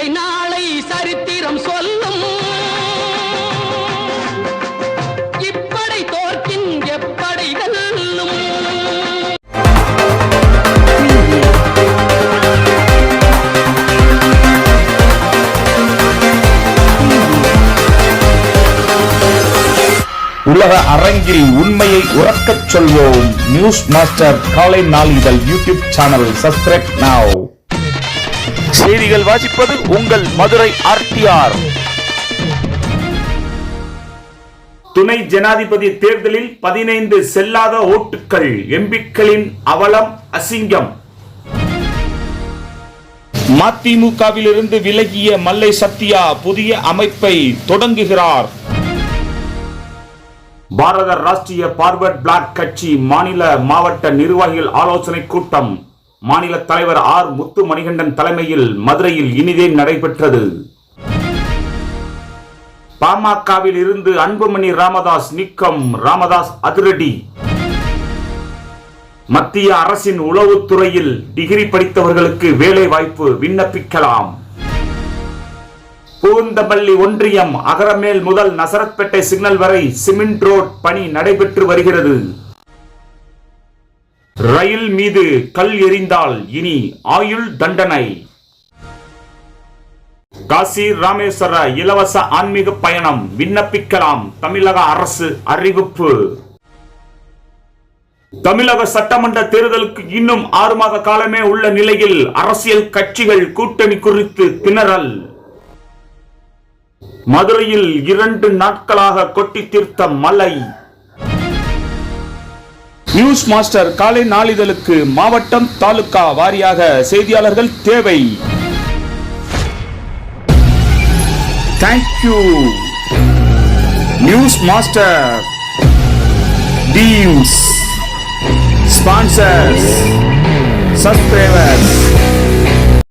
இல்லை நாளை சரித்திரம் சொல்லும். இப்படை தோற்கின் எப்படை வெல்லும். உலக அரங்கில் உண்மையை உறக்கச் சொல்வோம். நியூஸ் மாஸ்டர் காலை நாளிதழ் யூடியூப் சேனல் சப்ஸ்கிரைப் நவ். செய்திகள் வாசிப்பது உங்கள் மதுரை RTR. துணை ஜனாதிபதி தேர்தலில் 15 செல்லாத ஓட்டுகள். எம்பிக்களின் அவலம் அசிங்கம். மதிமுகவிலிருந்து விலகிய மல்லை சத்யா புதிய அமைப்பை தொடங்குகிறார். பாரத ராஷ்டிரிய பார்வர்ட் பிளாக் கட்சி மாநில மாவட்ட நிர்வாகிகள் ஆலோசனை கூட்டம் மாநில தலைவர் ஆர். முத்து மணிகண்டன் தலைமையில் மதுரையில் இனிதே நடைபெற்றது. பாமகவில் இருந்து அன்புமணி ராமதாஸ் நீக்கம். ராமதாஸ் அதிரடி. மத்திய அரசின் உளவுத்துறையில் டிகிரி படித்தவர்களுக்கு வேலை வாய்ப்பு விண்ணப்பிக்கலாம். பூந்தமல்லி ஒன்றியம் அகரமேல் முதல் நசரத்பேட்டை சிக்னல் வரை சிமெண்ட் ரோட் பணி நடைபெற்று வருகிறது. ரயில் மீது கல் எறிந்தால் இனி ஆயுள் தண்டனை. காசி ராமேஸ்வர இலவச ஆன்மீக பயணம் விண்ணப்பிக்கலாம். தமிழக அரசு அறிவிப்பு. தமிழக சட்டமன்ற தேர்தலுக்கு இன்னும் 6 மாத காலமே உள்ள நிலையில் அரசியல் கட்சிகள் கூட்டணி குறித்து திணறல். மதுரையில் 2 நாட்களாக கொட்டி தீர்த்த மழை. நியூஸ் மாஸ்டர் காலை நாளிதழுக்கு மாவட்டம் தாலுகா வாரியாக செய்தியாளர்கள் தேவை. Thank you. News master teams, sponsors, subscribers.